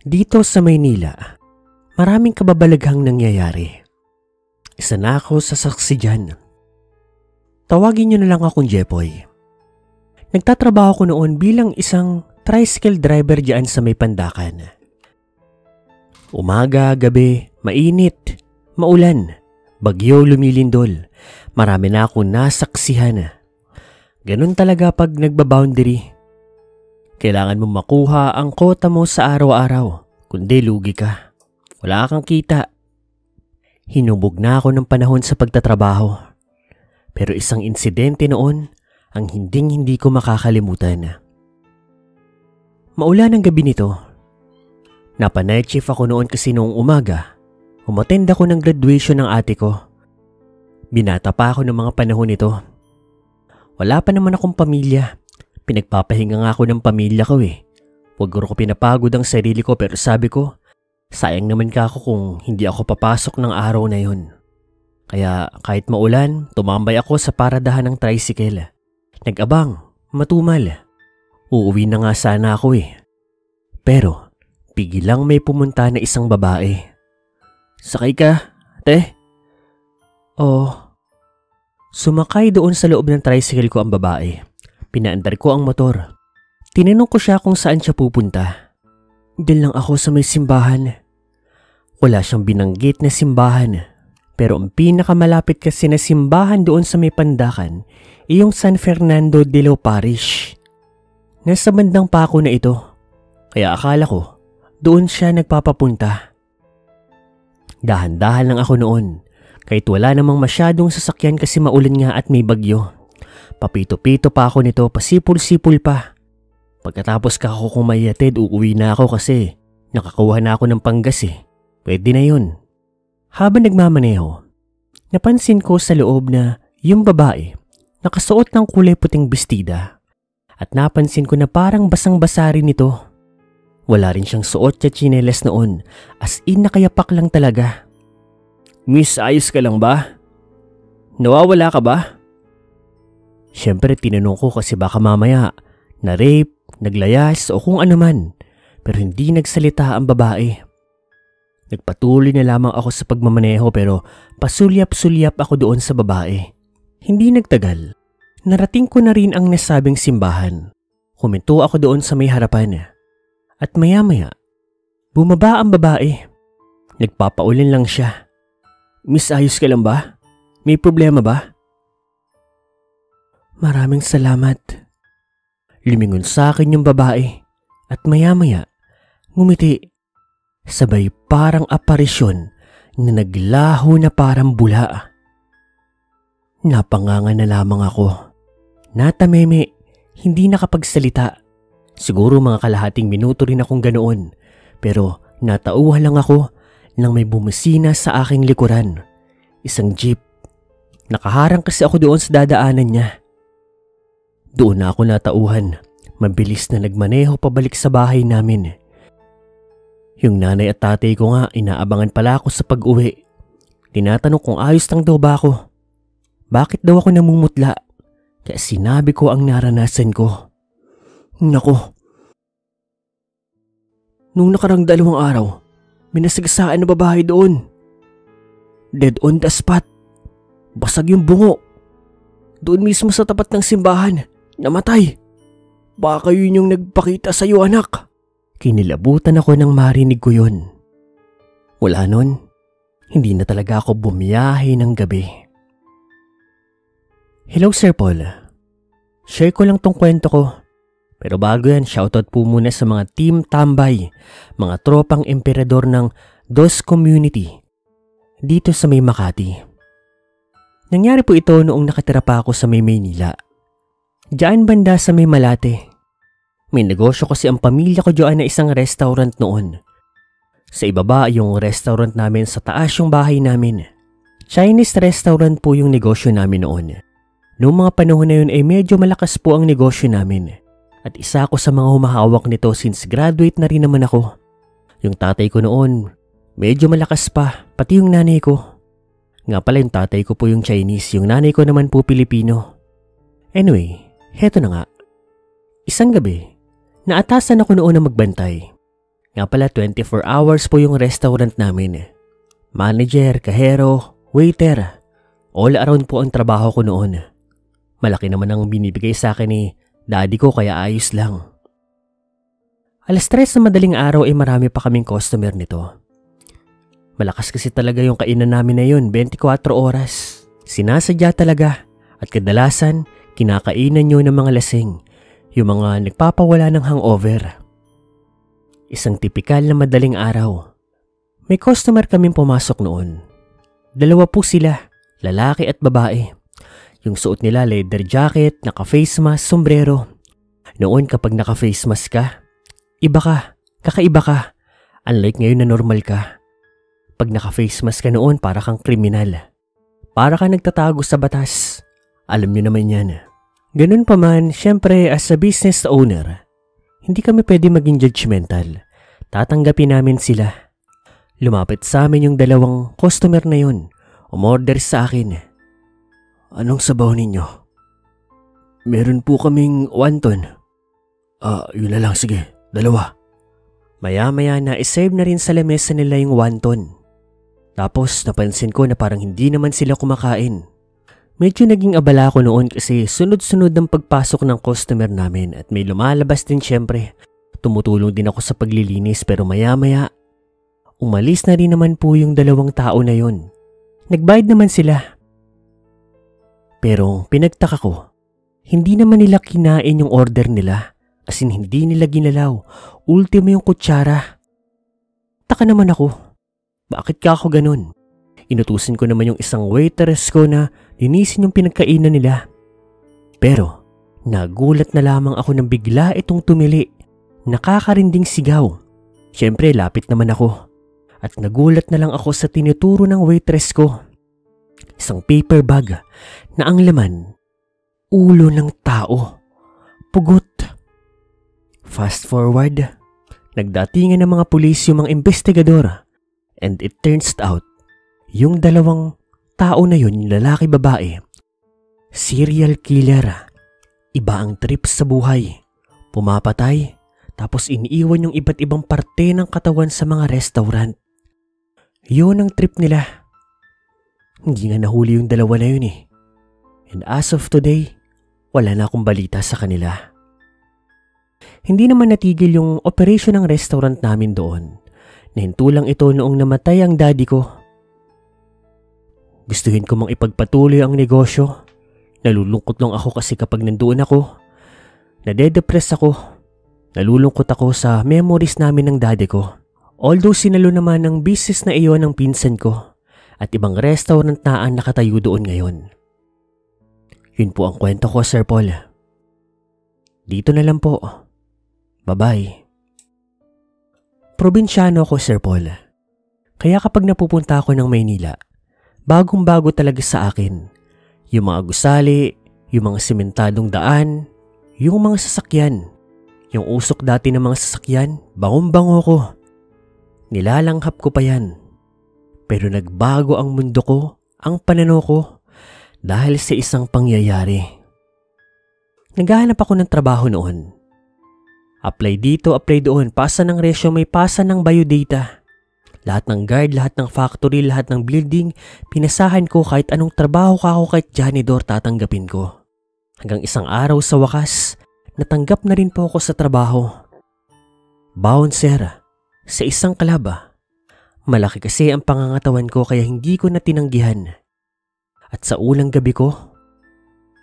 Dito sa Maynila, maraming kababalaghang nangyayari. Isa na ako sa saksi dyan. Tawagin niyo na lang akong Jepoy. Nagtatrabaho ko noon bilang isang tricycle driver dyan sa may Pandakan. Umaga, gabi, mainit, maulan, bagyo lumilindol, marami na akong nasaksihan. Ganun talaga pag nagbaboundary. Kailangan mong makuha ang kota mo sa araw-araw, kundi lugi ka. Wala kang kita. Hinubog na ako ng panahon sa pagtatrabaho. Pero isang insidente noon ang hindi ko makakalimutan. Maulan ang gabi nito. Napa-night shift ako noon kasi noong umaga, umattend ako ng graduation ng ate ko. Binata pa ako ng mga panahon nito. Wala pa naman akong pamilya. Pinagpapahinga nga ako ng pamilya ko eh. Huwag ko pinapagod ang sarili ko pero sabi ko, sayang naman ka ako kung hindi ako papasok ng araw na yun. Kaya kahit maulan, tumambay ako sa paradahan ng tricycle. Nag-abang, matumal. Uuwi na nga sana ako eh. Pero biglang may pumunta na isang babae. Sakay ka, ate? Oh. Sumakay doon sa loob ng tricycle ko ang babae. Pinaandar ko ang motor. Tinanong ko siya kung saan siya pupunta. Diyan lang ako sa may simbahan. Wala siyang binanggit na simbahan. Pero ang pinakamalapit kasi na simbahan doon sa may Pandakan ay yung San Fernando de lo Parish. Nasa bandang pako na ito. Kaya akala ko doon siya nagpapapunta. Dahan-dahan lang ako noon. Kahit wala namang masyadong sasakyan kasi maulan nga at may bagyo. Papito-pito pa ako nito, pasipul-sipul pa. Pagkatapos ka ako kumayatid, uuwi na ako kasi nakakuha na ako ng panggas eh. Pwede na yun. Habang nagmamaneho, napansin ko sa loob na yung babae nakasuot ng kulay puting bestida. At napansin ko na parang basang-basa rin ito. Wala rin siyang suot at tsinelas noon, as in nakayapak lang talaga. Miss, ayos ka lang ba? Nawawala ka ba? Siyempre tinanong ko kasi baka mamaya na-rape, naglayas o kung ano man. Pero hindi nagsalita ang babae. Nagpatuloy na lamang ako sa pagmamaneho pero pasulyap-sulyap ako doon sa babae. Hindi nagtagal. Narating ko na rin ang nasabing simbahan. Huminto ako doon sa may harapan. At maya-maya, bumaba ang babae. Nagpapaulan lang siya. Miss, ayos ka lang ba? May problema ba? Maraming salamat. Lumingon sa akin yung babae at maya-maya ngumiti. Sabay parang aparisyon na naglaho na parang bula. Napanganga na lamang ako. Natameme, hindi nakapagsalita. Siguro mga kalahating minuto rin akong ganoon. Pero natauhan lang ako nang may bumusina sa aking likuran. Isang jeep. Nakaharang kasi ako doon sa dadaanan niya. Doon na ako natauhan. Mabilis na nagmaneho pabalik sa bahay namin. Yung nanay at tatay ko nga inaabangan pala ako sa pag-uwi. Tinatanong kung ayos lang daw ba ako. Bakit daw ako namumutla? Kaya sinabi ko ang naranasan ko. Nako. Nung nakarang 2 araw, minasagasaan na babae doon. Dead on the spot. Basag yung bungo. Doon mismo sa tapat ng simbahan. Namatay. Baka yun yung nagpakita sa'yo, anak. Kinilabutan ako nang marinig ko yun. Wala nun. Hindi na talaga ako bumiyahe ng gabi. Hello, Sir Paul. Share ko lang tong kwento ko. Pero bago yan, shoutout po muna sa mga team tambay, mga tropang emperador ng DOS community dito sa may Makati. Nangyari po ito noong nakatira pa ako sa may Maynila. Diyan banda sa may Malate. May negosyo kasi ang pamilya ko diyan na isang restaurant noon. Sa ibaba yung restaurant namin, sa taas yung bahay namin. Chinese restaurant po yung negosyo namin noon. Noong mga panahon na yun ay medyo malakas po ang negosyo namin. At isa ako sa mga humahawak nito since graduate na rin naman ako. Yung tatay ko noon, medyo malakas pa, pati yung nanay ko. Nga pala yung tatay ko po yung Chinese, yung nanay ko naman po Pilipino. Anyway, heto na nga. Isang gabi, naatasan ako noon na magbantay. Nga pala 24 hours po yung restaurant namin. Manager, kahero, waiter, all around po ang trabaho ko noon. Malaki naman ang binibigay sa akin ni daddy ko kaya ayos lang. Alas 3 na madaling araw ay marami pa kaming customer nito. Malakas kasi talaga yung kainan namin na yun, 24 oras. Sinasadya talaga at kadalasan kinakainan nyo ng mga lasing, yung mga nagpapawala ng hangover. Isang tipikal na madaling araw. May customer kaming pumasok noon. Dalawa po sila, lalaki at babae. Yung suot nila leather jacket, naka-face mask, sombrero. Noon kapag naka-face mask ka, iba ka, kakaiba ka. Unlike ngayon na normal ka. Pag naka-face mask ka noon, para kang kriminal. Para ka nagtatago sa batas. Alam nyo naman yan. Ganun pa man, syempre as a business owner, hindi kami pwede maging judgmental. Tatanggapin namin sila. Lumapit sa amin yung dalawang customer na yun. Umorder sa akin. Anong sabaw ninyo? Meron po kaming wonton. Yun na lang, sige, 2. Maya-maya na isave na rin sa lamesa nila yung wonton. Tapos napansin ko na parang hindi naman sila kumakain. Medyo naging abala ako noon kasi sunod-sunod ang pagpasok ng customer namin at may lumalabas din syempre. Tumutulong din ako sa paglilinis pero maya-maya, umalis na rin naman po yung dalawang tao na yun. Nagbayad naman sila. Pero pinagtaka ko, hindi naman nila kinain yung order nila. As in hindi nila ginalaw. Ultimo yung kutsara. Taka naman ako. Bakit ka ako ganun? Inutusin ko naman yung isang waitress ko na linisin yung pinagkainan nila. Pero nagulat na lamang ako nang bigla itong tumili. Nakakarinding sigaw. Siyempre lapit naman ako. At nagulat na lang ako sa tinuturo ng waitress ko. Isang paper bag na ang laman, ulo ng tao. Pugot. Fast forward, nagdatingan ng mga pulis yung mga investigador. And it turns out, yung dalawang tao na yun, yung lalaki-babae, serial killer. Iba ang trip sa buhay. Pumapatay, tapos iniiwan yung iba't ibang parte ng katawan sa mga restaurant. Yun ang trip nila. Hindi nga nahuli yung dalawa na yun eh. And as of today, wala na akong balita sa kanila. Hindi naman natigil yung operation ng restaurant namin doon. Nahinto lang ito noong namatay ang daddy ko. Gustuhin ko mang ipagpatuloy ang negosyo. Nalulungkot lang ako kasi kapag nandoon ako, nade-depress ako. Nalulungkot ako sa memories namin ng daddy ko. Although sinalo naman ang business na iyon ng pinsan ko at ibang restaurant na ang nakatayo doon ngayon. Yun po ang kwento ko, Sir Paul. Dito na lang po. Bye-bye. Probinsyano ako, Sir Paul. Kaya kapag napupunta ako ng Maynila, bagong-bago talaga sa akin. Yung mga gusali, yung mga simentadong daan, yung mga sasakyan. Yung usok dati ng mga sasakyan, bangong-bango ko. Nilalanghap ko pa yan. Pero nagbago ang mundo ko, ang pananaw ko, dahil sa isang pangyayari. Naghahanap ako ng trabaho noon. Apply dito, apply doon, pasa ng resume, pasa ng biodata. Lahat ng guard, lahat ng factory, lahat ng building, pinasahan ko kahit anong trabaho ka ako kahit janitor tatanggapin ko. Hanggang isang araw sa wakas, natanggap na rin po ako sa trabaho. Bouncer, sa isang club. Malaki kasi ang pangangatawan ko kaya hindi ko na tinanggihan. At sa ulang gabi ko,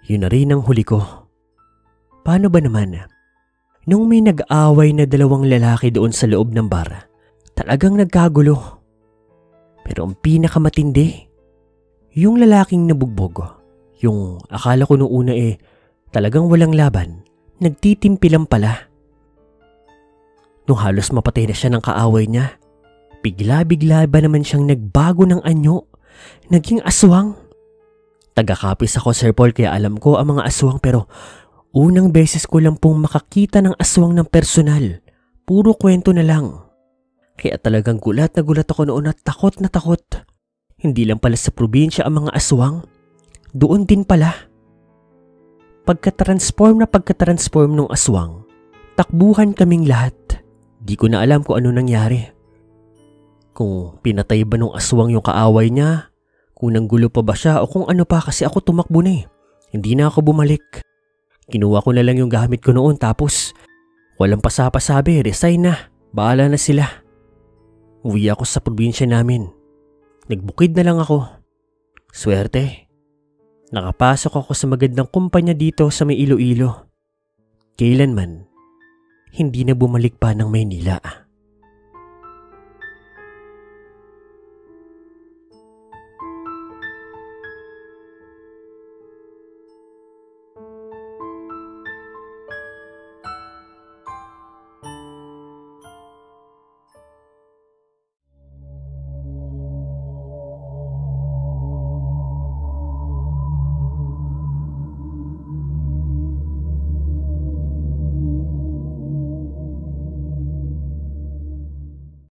yun na rin ang huli ko. Paano ba naman? Nung may nag-away na dalawang lalaki doon sa loob ng bar, talagang nagkagulo. Pero ang pinakamatindi, yung lalaking nabugbog, yung akala ko noong una talagang walang laban, nagtitimpi lang pala. Nung halos mapatay na siya ng kaaway niya, bigla-bigla ba naman siyang nagbago ng anyo, naging aswang. Taga-kapis ako, Sir Paul, kaya alam ko ang mga aswang pero unang beses ko lang pong makakita ng aswang ng personal. Puro kwento na lang. Kaya talagang gulat na gulat ako noon at takot na takot. Hindi lang pala sa probinsya ang mga aswang. Doon din pala. Pagka-transform ng aswang, takbuhan kaming lahat. Di ko na alam kung ano nangyari. Kung pinatay ba nung aswang yung kaaway niya, kung nanggulo pa ba siya o kung ano pa kasi ako tumakbo na eh. Hindi na ako bumalik. Kinuha ko na lang yung gamit ko noon tapos walang pasapasabi, resign na. Bahala na sila. Uwi ako sa probinsya namin. Nagbukid na lang ako. Swerte. Nakapasok ako sa magandang kumpanya dito sa may Iloilo. Kailanman, hindi na bumalik pa ng Maynila.